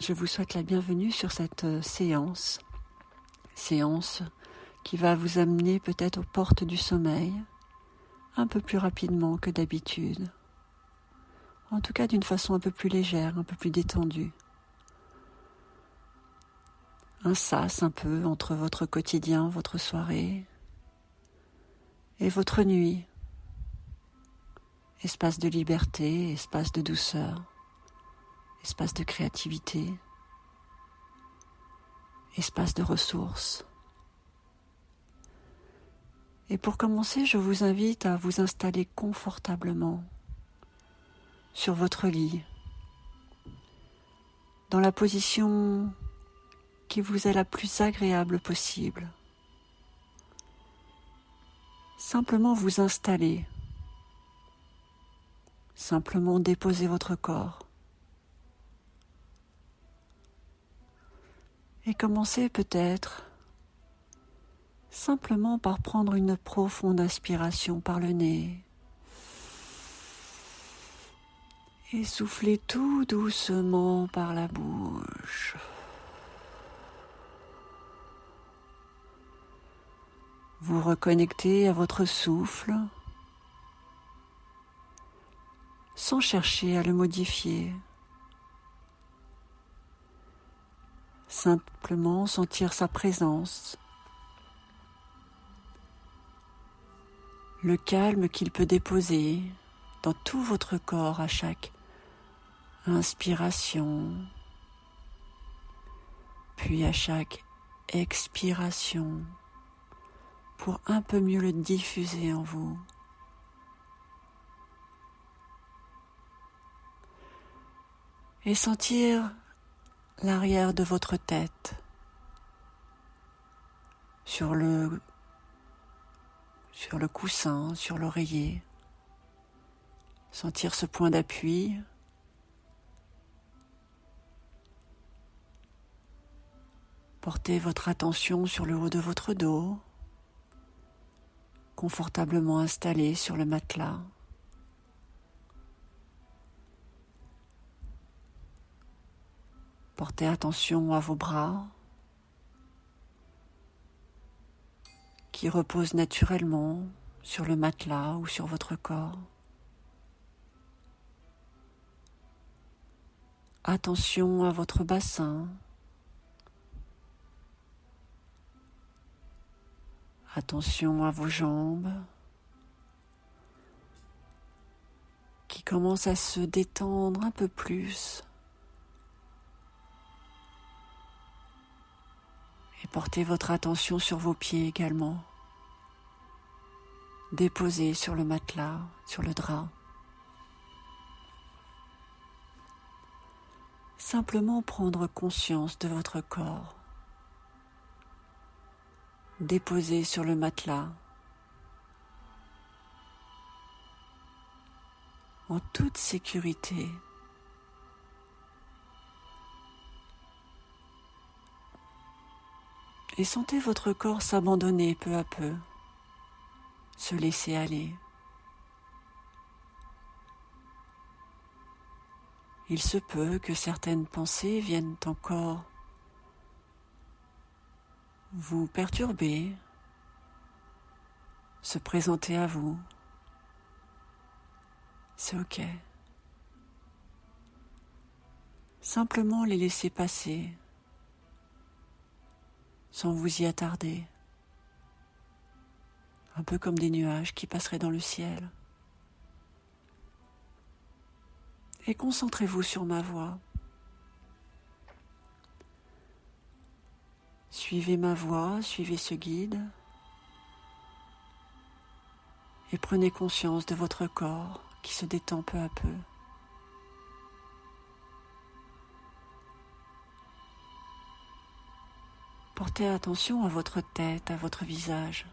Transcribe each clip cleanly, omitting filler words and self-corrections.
Je vous souhaite la bienvenue sur cette séance qui va vous amener peut-être aux portes du sommeil, un peu plus rapidement que d'habitude. En tout cas d'une façon un peu plus légère, un peu plus détendue. Un sas un peu entre votre quotidien, votre soirée et votre nuit. Espace de liberté, espace de douceur, espace de créativité, espace de ressources. Et pour commencer, je vous invite à vous installer confortablement sur votre lit, dans la position qui vous est la plus agréable possible. Simplement vous installer, simplement déposer votre corps. Et commencez peut-être simplement par prendre une profonde inspiration par le nez et souffler tout doucement par la bouche. Vous reconnectez à votre souffle sans chercher à le modifier. Simplement sentir sa présence, le calme qu'il peut déposer dans tout votre corps à chaque inspiration, puis à chaque expiration, pour un peu mieux le diffuser en vous. Et sentir l'arrière de votre tête sur le coussin, sur l'oreiller. Sentir ce point d'appui. Portez votre attention sur le haut de votre dos, confortablement installé sur le matelas. Portez attention à vos bras qui reposent naturellement sur le matelas ou sur votre corps. Attention à votre bassin. Attention à vos jambes qui commencent à se détendre un peu plus. Et portez votre attention sur vos pieds également. Déposés sur le matelas, sur le drap. Simplement prendre conscience de votre corps. Déposé sur le matelas. En toute sécurité. Et sentez votre corps s'abandonner peu à peu, se laisser aller. Il se peut que certaines pensées viennent encore vous perturber, se présenter à vous. C'est ok. Simplement les laisser passer, sans vous y attarder, un peu comme des nuages qui passeraient dans le ciel. Et concentrez-vous sur ma voix. Suivez ma voix, suivez ce guide et prenez conscience de votre corps qui se détend peu à peu. Portez attention à votre tête, à votre visage.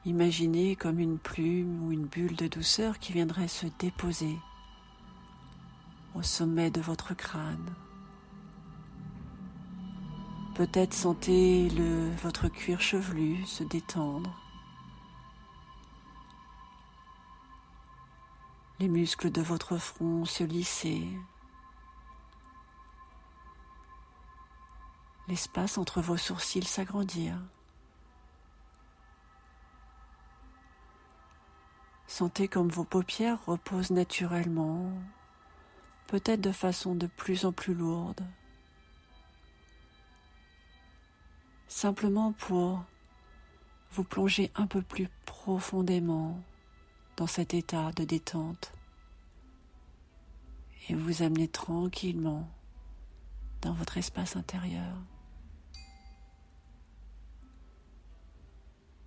Imaginez comme une plume ou une bulle de douceur qui viendrait se déposer au sommet de votre crâne. Peut-être sentez votre cuir chevelu se détendre. les muscles de votre front se lisser, l'espace entre vos sourcils s'agrandir. Sentez comme vos paupières reposent naturellement, peut-être de façon de plus en plus lourde, simplement pour vous plonger un peu plus profondément dans cet état de détente et vous amener tranquillement dans votre espace intérieur.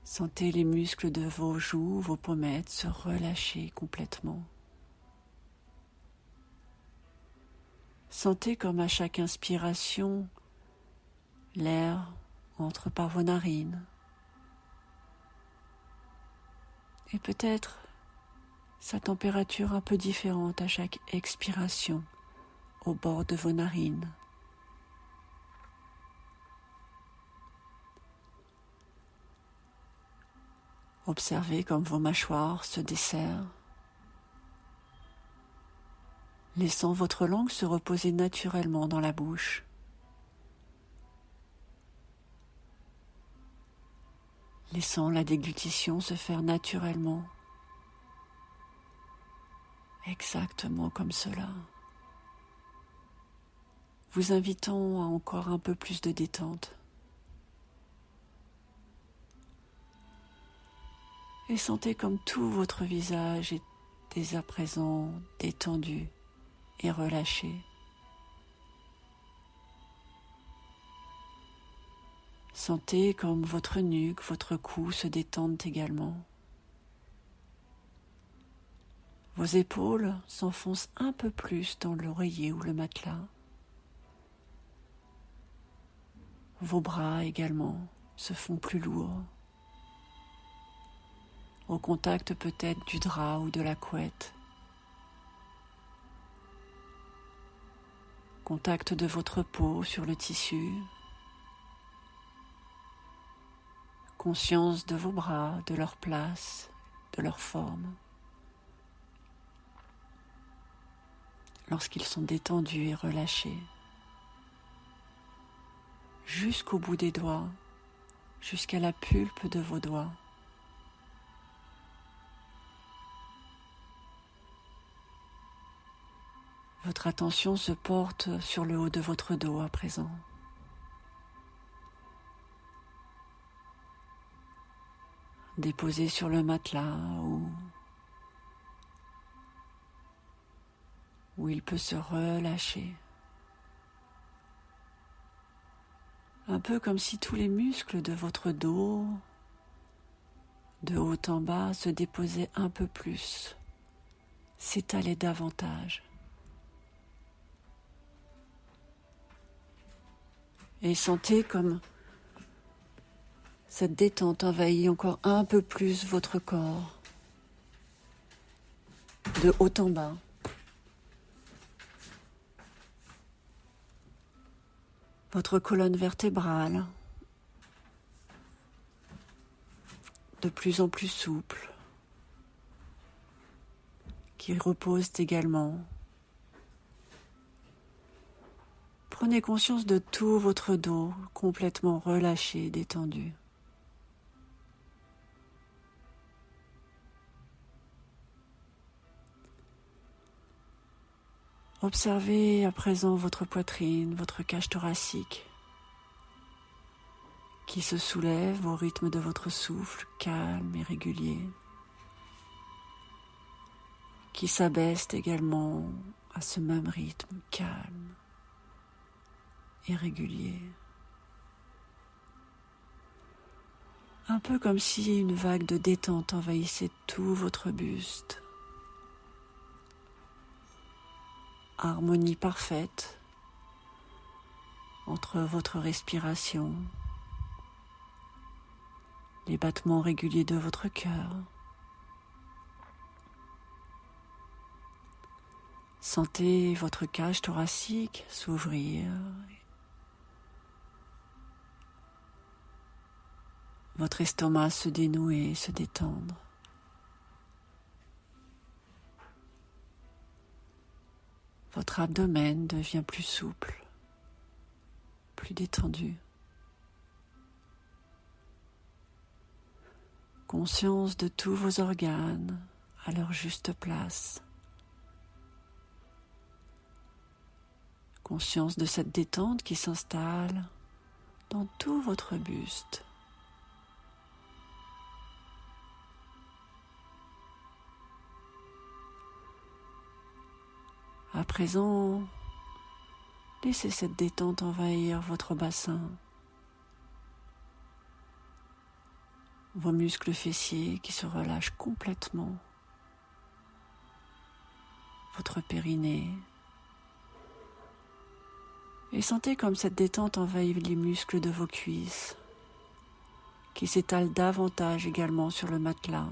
Sentez les muscles de vos joues, vos pommettes se relâcher complètement. Sentez comme à chaque inspiration, l'air entre par vos narines. Et peut-être sa température un peu différente à chaque expiration au bord de vos narines. Observez comme vos mâchoires se desserrent, laissant votre langue se reposer naturellement dans la bouche. Laissant la déglutition se faire naturellement, exactement comme cela, vous invitant à encore un peu plus de détente. Et sentez comme tout votre visage est dès à présent détendu et relâché. Sentez comme votre nuque, votre cou se détendent également. Vos épaules s'enfoncent un peu plus dans l'oreiller ou le matelas. Vos bras également se font plus lourds, au contact peut-être du drap ou de la couette. Contact de votre peau sur le tissu. Conscience de vos bras, de leur place, de leur forme. Lorsqu'ils sont détendus et relâchés. Jusqu'au bout des doigts, jusqu'à la pulpe de vos doigts. Votre attention se porte sur le haut de votre dos à présent. Déposé sur le matelas où il peut se relâcher. Un peu comme si tous les muscles de votre dos, de haut en bas, se déposaient un peu plus, s'étalaient davantage. Et sentez comme cette détente envahit encore un peu plus votre corps, de haut en bas. Votre colonne vertébrale, de plus en plus souple, qui repose également. Prenez conscience de tout votre dos complètement relâché, détendu. Observez à présent votre poitrine, votre cage thoracique qui se soulève au rythme de votre souffle calme et régulier, qui s'abaisse également à ce même rythme calme et régulier. Un peu comme si une vague de détente envahissait tout votre buste. Harmonie parfaite entre votre respiration, les battements réguliers de votre cœur. Sentez votre cage thoracique s'ouvrir, votre estomac se dénouer, se détendre. Votre abdomen devient plus souple, plus détendu. Conscience de tous vos organes à leur juste place. Conscience de cette détente qui s'installe dans tout votre buste. À présent, laissez cette détente envahir votre bassin, vos muscles fessiers qui se relâchent complètement, votre périnée, et sentez comme cette détente envahit les muscles de vos cuisses, qui s'étalent davantage également sur le matelas.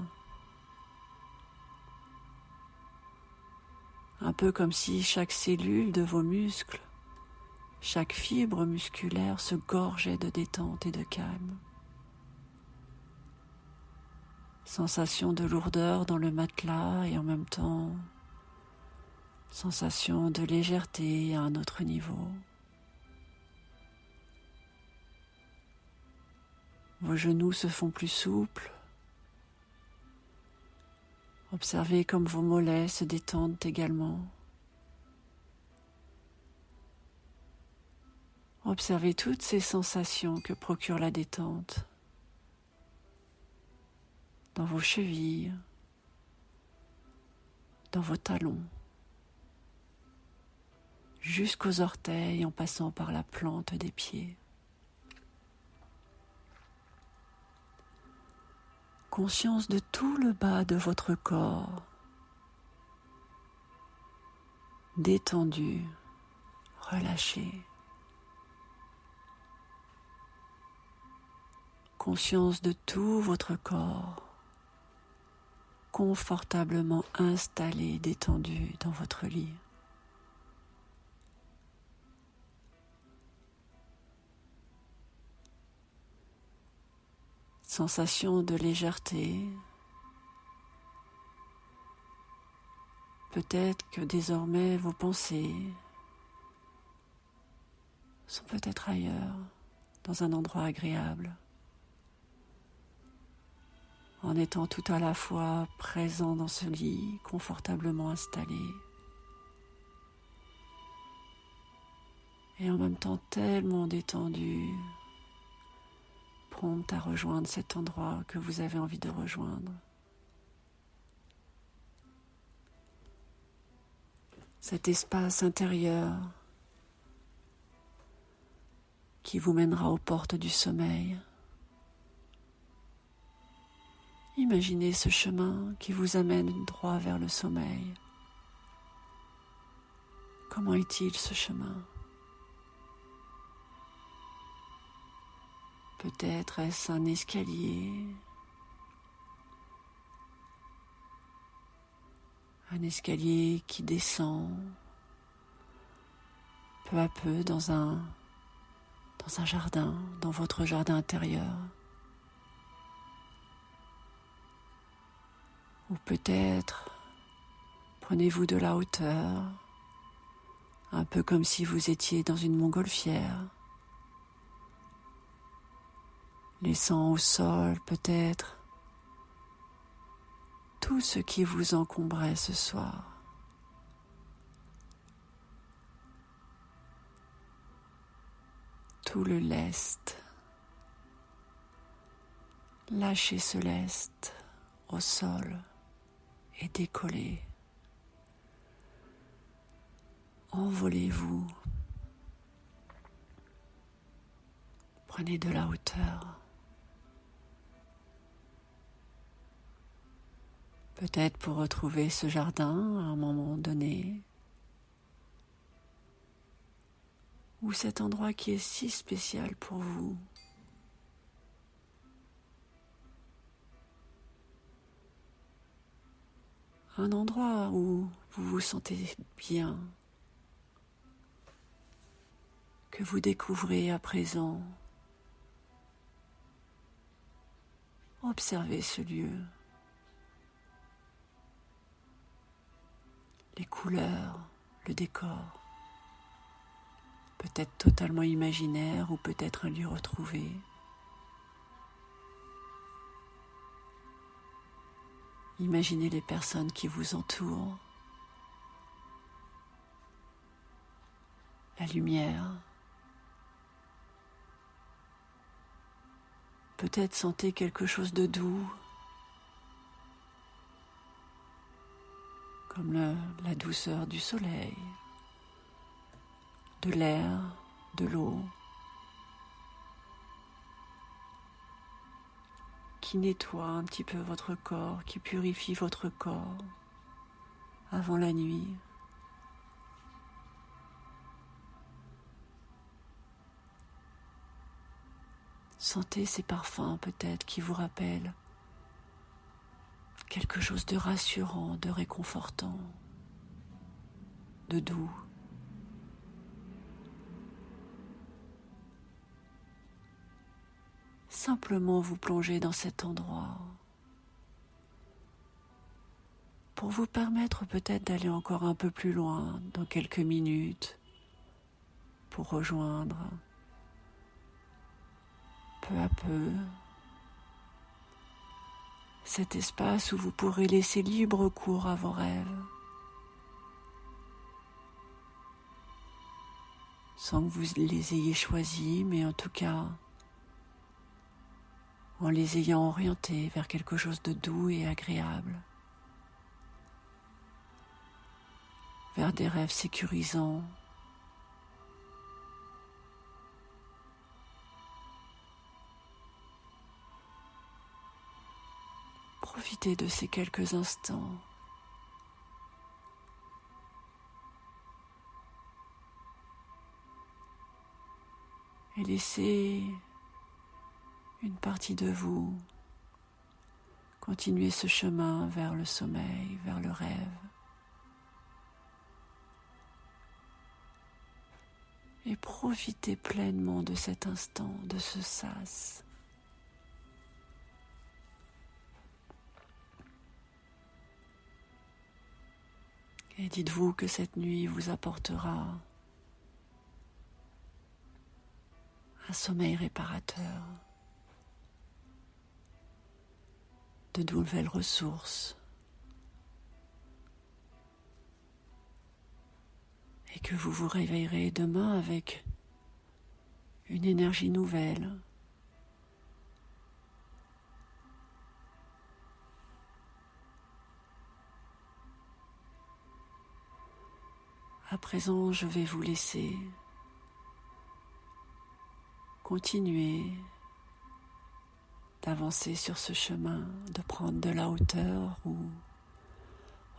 Un peu comme si chaque cellule de vos muscles, chaque fibre musculaire se gorgeait de détente et de calme. Sensation de lourdeur dans le matelas et en même temps, sensation de légèreté à un autre niveau. Vos genoux se font plus souples. Observez comme vos mollets se détendent également. Observez toutes ces sensations que procure la détente dans vos chevilles, dans vos talons, jusqu'aux orteils en passant par la plante des pieds. Conscience de tout le bas de votre corps, détendu, relâché. Conscience de tout votre corps, confortablement installé, détendu dans votre lit. Sensation de légèreté. Peut-être que désormais vos pensées sont peut-être ailleurs, dans un endroit agréable, en étant tout à la fois présent dans ce lit, confortablement installé, et en même temps tellement détendu, prompte à rejoindre cet endroit que vous avez envie de rejoindre. Cet espace intérieur qui vous mènera aux portes du sommeil. Imaginez ce chemin qui vous amène droit vers le sommeil. Comment est-il ce chemin ? Peut-être est-ce un escalier, qui descend peu à peu dans un jardin, dans votre jardin intérieur. Ou peut-être prenez-vous de la hauteur, un peu comme si vous étiez dans une montgolfière, laissant au sol peut-être tout ce qui vous encombrait ce soir. Tout le lest. Lâchez ce lest au sol et décollez. Envolez-vous. Prenez de la hauteur. Peut-être pour retrouver ce jardin à un moment donné, ou cet endroit qui est si spécial pour vous. Un endroit où vous vous sentez bien, que vous découvrez à présent. Observez ce lieu. Les couleurs, le décor, peut-être totalement imaginaire ou peut-être un lieu retrouvé. Imaginez les personnes qui vous entourent, la lumière. Peut-être sentez quelque chose de doux, comme la douceur du soleil, de l'air, de l'eau, qui nettoie un petit peu votre corps, qui purifie votre corps avant la nuit. Sentez ces parfums peut-être qui vous rappellent quelque chose de rassurant, de réconfortant, de doux. Simplement vous plonger dans cet endroit pour vous permettre peut-être d'aller encore un peu plus loin dans quelques minutes pour rejoindre peu à peu cet espace où vous pourrez laisser libre cours à vos rêves sans que vous les ayez choisis, mais en tout cas en les ayant orientés vers quelque chose de doux et agréable, vers des rêves sécurisants. Profitez de ces quelques instants. Et laissez une partie de vous continuer ce chemin vers le sommeil, vers le rêve. Et profitez pleinement de cet instant, de ce sas. Et dites-vous que cette nuit vous apportera un sommeil réparateur, de nouvelles ressources, et que vous vous réveillerez demain avec une énergie nouvelle, à présent, je vais vous laisser continuer d'avancer sur ce chemin, de prendre de la hauteur ou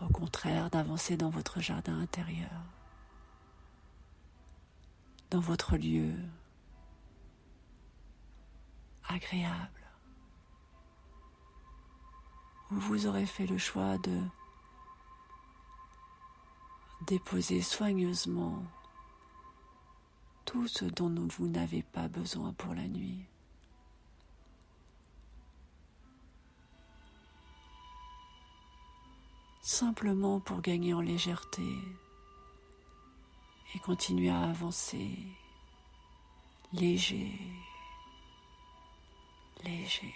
au contraire d'avancer dans votre jardin intérieur, dans votre lieu agréable, où vous aurez fait le choix de déposer soigneusement tout ce dont vous n'avez pas besoin pour la nuit. Simplement pour gagner en légèreté et continuer à avancer léger, léger.